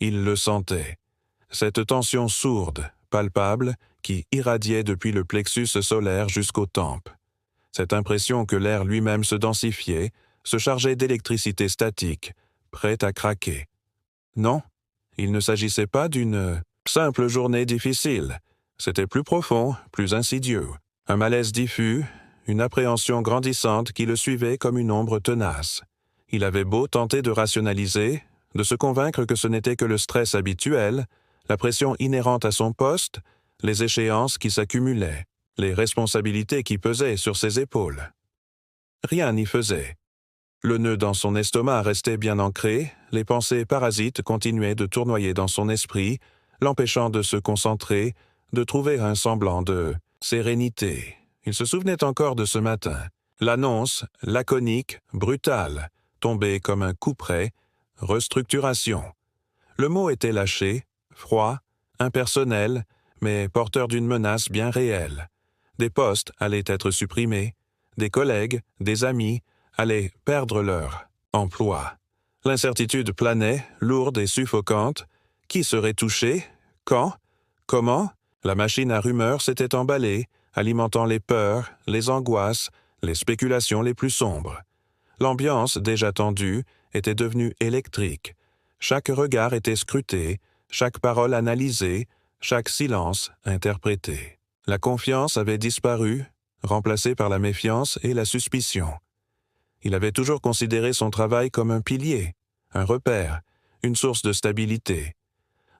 Il le sentait. Cette tension sourde, palpable, qui irradiait depuis le plexus solaire jusqu'aux tempes. Cette impression que l'air lui-même se densifiait, se chargeait d'électricité statique, prête à craquer. Non, il ne s'agissait pas d'une simple journée difficile. C'était plus profond, plus insidieux. Un malaise diffus, une appréhension grandissante qui le suivait comme une ombre tenace. Il avait beau tenter de rationaliser, de se convaincre que ce n'était que le stress habituel, la pression inhérente à son poste, les échéances qui s'accumulaient, les responsabilités qui pesaient sur ses épaules. Rien n'y faisait. Le nœud dans son estomac restait bien ancré, les pensées parasites continuaient de tournoyer dans son esprit, l'empêchant de se concentrer, de trouver un semblant de sérénité. Il se souvenait encore de ce matin. L'annonce, laconique, brutale, tombée comme un coup près, restructuration. Le mot était lâché, froid, impersonnel, mais porteur d'une menace bien réelle. Des postes allaient être supprimés, des collègues, des amis, allaient perdre leur emploi. L'incertitude planait, lourde et suffocante. Qui serait touché? Quand? Comment? La machine à rumeurs s'était emballée, alimentant les peurs, les angoisses, les spéculations les plus sombres. L'ambiance, déjà tendue, était devenue électrique. Chaque regard était scruté, chaque parole analysée, chaque silence interprété. La confiance avait disparu, remplacée par la méfiance et la suspicion. Il avait toujours considéré son travail comme un pilier, un repère, une source de stabilité,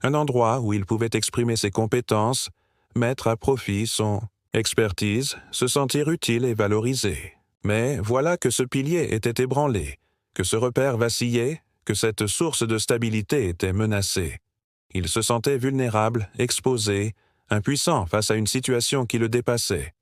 un endroit où il pouvait exprimer ses compétences, mettre à profit son expertise, se sentir utile et valorisé. Mais voilà que ce pilier était ébranlé, que ce repère vacillait, que cette source de stabilité était menacée. Il se sentait vulnérable, exposé, impuissant face à une situation qui le dépassait.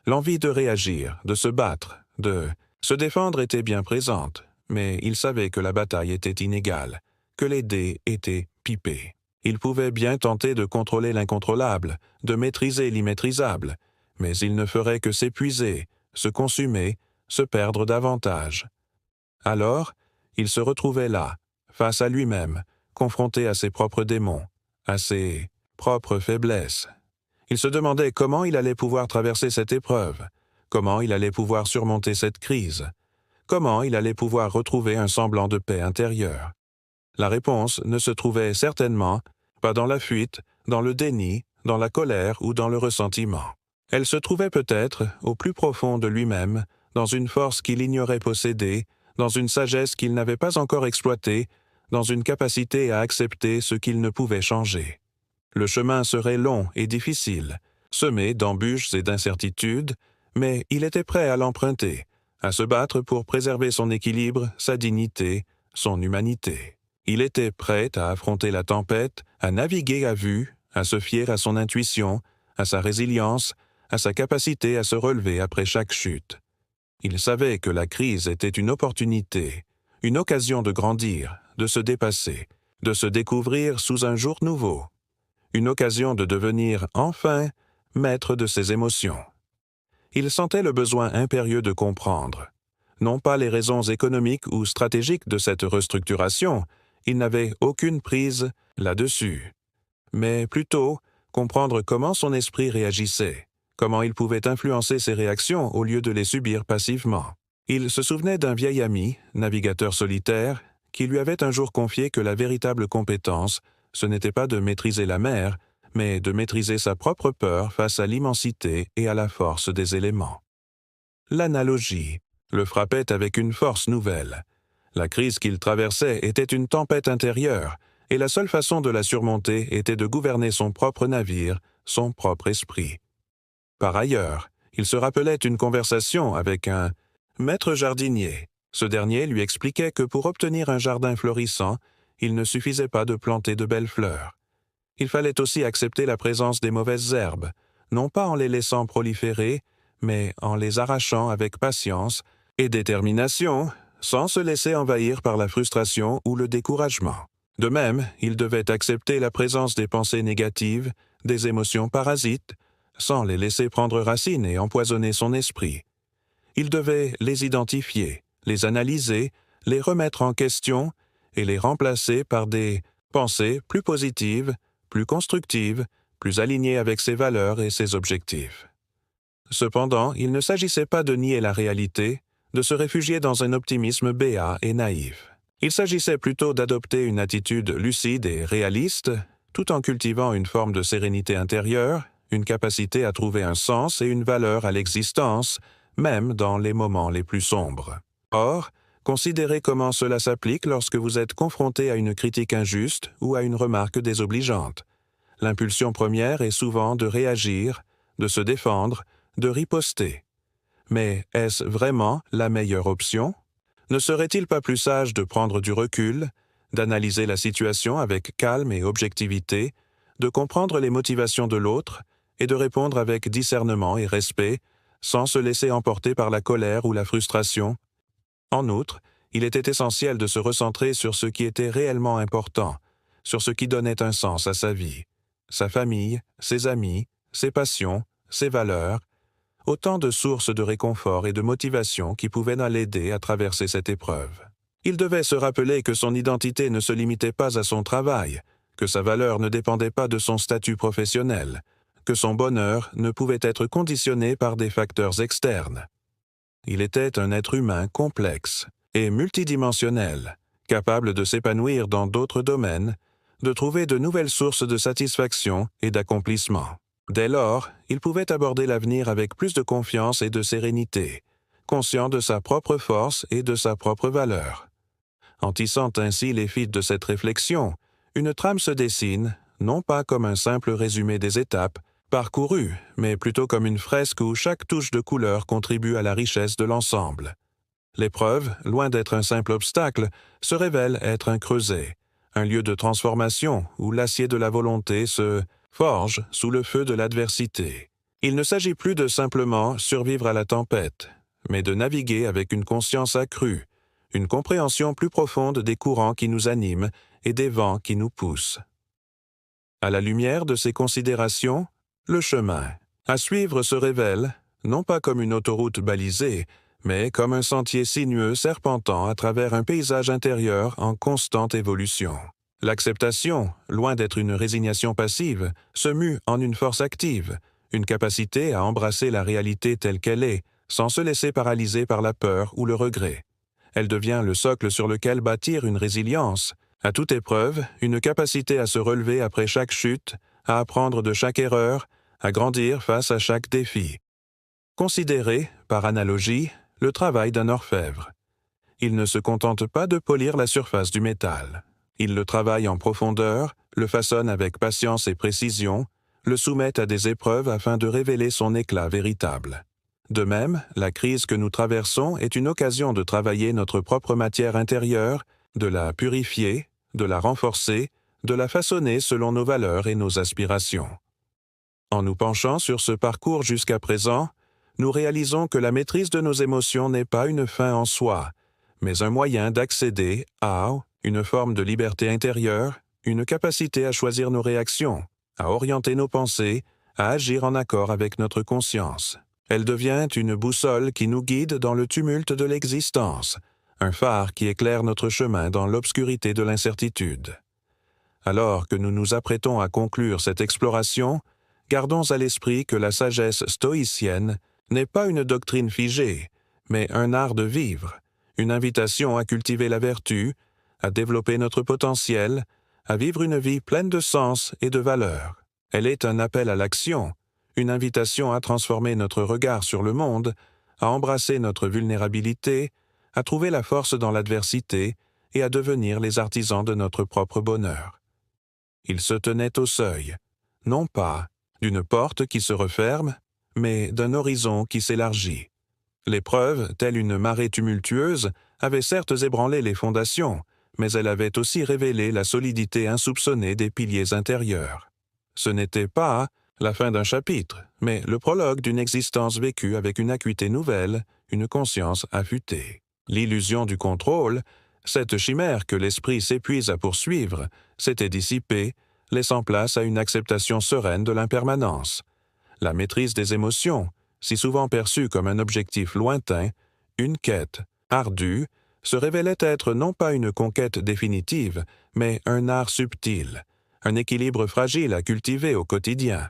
L'envie de réagir, de se battre, de se défendre était bien présente, mais il savait que la bataille était inégale, que les dés étaient pipés. Il pouvait bien tenter de contrôler l'incontrôlable, de maîtriser l'immaîtrisable, mais il ne ferait que s'épuiser, se consumer, se perdre davantage. Alors, il se retrouvait là, face à lui-même, confronté à ses propres démons, à ses propres faiblesses. Il se demandait comment il allait pouvoir traverser cette épreuve, comment il allait pouvoir surmonter cette crise, comment il allait pouvoir retrouver un semblant de paix intérieure. La réponse ne se trouvait certainement pas dans la fuite, dans le déni, dans la colère ou dans le ressentiment. Elle se trouvait peut-être au plus profond de lui-même, dans une force qu'il ignorait posséder, dans une sagesse qu'il n'avait pas encore exploitée, dans une capacité à accepter ce qu'il ne pouvait changer. Le chemin serait long et difficile, semé d'embûches et d'incertitudes, mais il était prêt à l'emprunter, à se battre pour préserver son équilibre, sa dignité, son humanité. Il était prêt à affronter la tempête, à naviguer à vue, à se fier à son intuition, à sa résilience, à sa capacité à se relever après chaque chute. Il savait que la crise était une opportunité, une occasion de grandir, de se dépasser, de se découvrir sous un jour nouveau, une occasion de devenir, enfin, maître de ses émotions. Il sentait le besoin impérieux de comprendre. Non pas les raisons économiques ou stratégiques de cette restructuration, il n'avait aucune prise là-dessus, mais plutôt comprendre comment son esprit réagissait, comment il pouvait influencer ses réactions au lieu de les subir passivement. Il se souvenait d'un vieil ami, navigateur solitaire, qui lui avait un jour confié que la véritable compétence, ce n'était pas de maîtriser la mer, mais de maîtriser sa propre peur face à l'immensité et à la force des éléments. L'analogie le frappait avec une force nouvelle. La crise qu'il traversait était une tempête intérieure, et la seule façon de la surmonter était de gouverner son propre navire, son propre esprit. Par ailleurs, il se rappelait une conversation avec un maître jardinier. Ce dernier lui expliquait que pour obtenir un jardin florissant, il ne suffisait pas de planter de belles fleurs. Il fallait aussi accepter la présence des mauvaises herbes, non pas en les laissant proliférer, mais en les arrachant avec patience et détermination, sans se laisser envahir par la frustration ou le découragement. De même, il devait accepter la présence des pensées négatives, des émotions parasites, sans les laisser prendre racine et empoisonner son esprit. Il devait les identifier, les analyser, les remettre en question et les remplacer par des pensée plus positive, plus constructive, plus alignée avec ses valeurs et ses objectifs. Cependant, il ne s'agissait pas de nier la réalité, de se réfugier dans un optimisme béat et naïf. Il s'agissait plutôt d'adopter une attitude lucide et réaliste, tout en cultivant une forme de sérénité intérieure, une capacité à trouver un sens et une valeur à l'existence, même dans les moments les plus sombres. Or, considérez comment cela s'applique lorsque vous êtes confronté à une critique injuste ou à une remarque désobligeante. L'impulsion première est souvent de réagir, de se défendre, de riposter. Mais est-ce vraiment la meilleure option? Ne serait-il pas plus sage de prendre du recul, d'analyser la situation avec calme et objectivité, de comprendre les motivations de l'autre et de répondre avec discernement et respect, sans se laisser emporter par la colère ou la frustration? En outre, il était essentiel de se recentrer sur ce qui était réellement important, sur ce qui donnait un sens à sa vie, sa famille, ses amis, ses passions, ses valeurs, autant de sources de réconfort et de motivation qui pouvaient l'aider à traverser cette épreuve. Il devait se rappeler que son identité ne se limitait pas à son travail, que sa valeur ne dépendait pas de son statut professionnel, que son bonheur ne pouvait être conditionné par des facteurs externes. Il était un être humain complexe et multidimensionnel, capable de s'épanouir dans d'autres domaines, de trouver de nouvelles sources de satisfaction et d'accomplissement. Dès lors, il pouvait aborder l'avenir avec plus de confiance et de sérénité, conscient de sa propre force et de sa propre valeur. En tissant ainsi les fils de cette réflexion, une trame se dessine, non pas comme un simple résumé des étapes parcourues, mais plutôt comme une fresque où chaque touche de couleur contribue à la richesse de l'ensemble. L'épreuve, loin d'être un simple obstacle, se révèle être un creuset, un lieu de transformation où l'acier de la volonté se forge sous le feu de l'adversité. Il ne s'agit plus de simplement survivre à la tempête, mais de naviguer avec une conscience accrue, une compréhension plus profonde des courants qui nous animent et des vents qui nous poussent. À la lumière de ces considérations, le chemin à suivre se révèle, non pas comme une autoroute balisée, mais comme un sentier sinueux serpentant à travers un paysage intérieur en constante évolution. L'acceptation, loin d'être une résignation passive, se mue en une force active, une capacité à embrasser la réalité telle qu'elle est, sans se laisser paralyser par la peur ou le regret. Elle devient le socle sur lequel bâtir une résilience, à toute épreuve, une capacité à se relever après chaque chute, à apprendre de chaque erreur, à grandir face à chaque défi. Considérez, par analogie, le travail d'un orfèvre. Il ne se contente pas de polir la surface du métal. Il le travaille en profondeur, le façonne avec patience et précision, le soumet à des épreuves afin de révéler son éclat véritable. De même, la crise que nous traversons est une occasion de travailler notre propre matière intérieure, de la purifier, de la renforcer, de la façonner selon nos valeurs et nos aspirations. En nous penchant sur ce parcours jusqu'à présent, nous réalisons que la maîtrise de nos émotions n'est pas une fin en soi, mais un moyen d'accéder à une forme de liberté intérieure, une capacité à choisir nos réactions, à orienter nos pensées, à agir en accord avec notre conscience. Elle devient une boussole qui nous guide dans le tumulte de l'existence, un phare qui éclaire notre chemin dans l'obscurité de l'incertitude. Alors que nous nous apprêtons à conclure cette exploration, gardons à l'esprit que la sagesse stoïcienne n'est pas une doctrine figée, mais un art de vivre, une invitation à cultiver la vertu, à développer notre potentiel, à vivre une vie pleine de sens et de valeur. Elle est un appel à l'action, une invitation à transformer notre regard sur le monde, à embrasser notre vulnérabilité, à trouver la force dans l'adversité et à devenir les artisans de notre propre bonheur. Il se tenait au seuil, non pas d'une porte qui se referme, mais d'un horizon qui s'élargit. L'épreuve, telle une marée tumultueuse, avait certes ébranlé les fondations, mais elle avait aussi révélé la solidité insoupçonnée des piliers intérieurs. Ce n'était pas la fin d'un chapitre, mais le prologue d'une existence vécue avec une acuité nouvelle, une conscience affûtée. L'illusion du contrôle, cette chimère que l'esprit s'épuise à poursuivre, s'était dissipée, laissant place à une acceptation sereine de l'impermanence. La maîtrise des émotions, si souvent perçue comme un objectif lointain, une quête ardue, se révélait être non pas une conquête définitive, mais un art subtil, un équilibre fragile à cultiver au quotidien,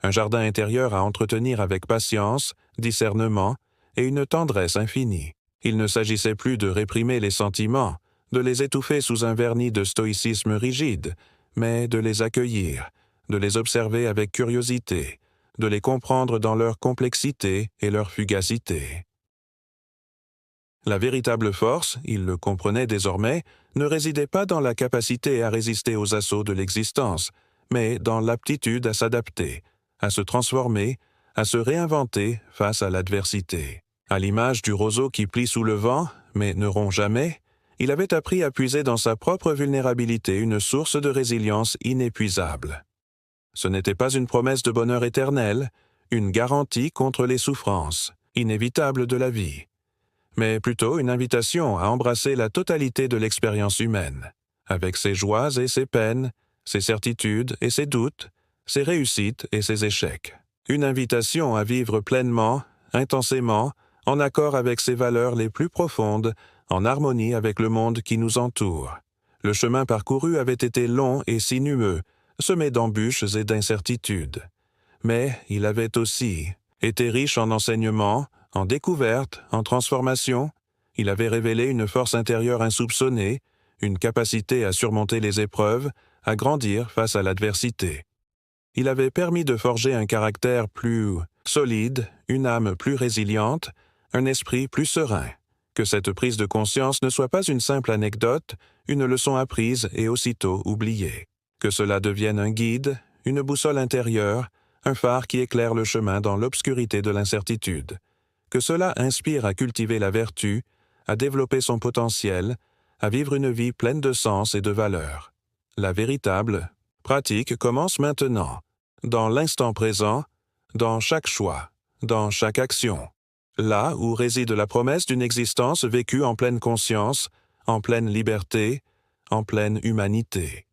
un jardin intérieur à entretenir avec patience, discernement et une tendresse infinie. Il ne s'agissait plus de réprimer les sentiments, de les étouffer sous un vernis de stoïcisme rigide, mais de les accueillir, de les observer avec curiosité, de les comprendre dans leur complexité et leur fugacité. La véritable force, il le comprenait désormais, ne résidait pas dans la capacité à résister aux assauts de l'existence, mais dans l'aptitude à s'adapter, à se transformer, à se réinventer face à l'adversité. À l'image du roseau qui plie sous le vent, mais ne rompt jamais, il avait appris à puiser dans sa propre vulnérabilité une source de résilience inépuisable. Ce n'était pas une promesse de bonheur éternel, une garantie contre les souffrances inévitables de la vie, mais plutôt une invitation à embrasser la totalité de l'expérience humaine, avec ses joies et ses peines, ses certitudes et ses doutes, ses réussites et ses échecs. Une invitation à vivre pleinement, intensément, en accord avec ses valeurs les plus profondes, en harmonie avec le monde qui nous entoure. Le chemin parcouru avait été long et sinueux, semé d'embûches et d'incertitudes. Mais il avait aussi été riche en enseignements, en découvertes, en transformations. Il avait révélé une force intérieure insoupçonnée, une capacité à surmonter les épreuves, à grandir face à l'adversité. Il avait permis de forger un caractère plus solide, une âme plus résiliente, un esprit plus serein. Que cette prise de conscience ne soit pas une simple anecdote, une leçon apprise et aussitôt oubliée. Que cela devienne un guide, une boussole intérieure, un phare qui éclaire le chemin dans l'obscurité de l'incertitude. Que cela inspire à cultiver la vertu, à développer son potentiel, à vivre une vie pleine de sens et de valeur. La véritable pratique commence maintenant, dans l'instant présent, dans chaque choix, dans chaque action. Là où réside la promesse d'une existence vécue en pleine conscience, en pleine liberté, en pleine humanité.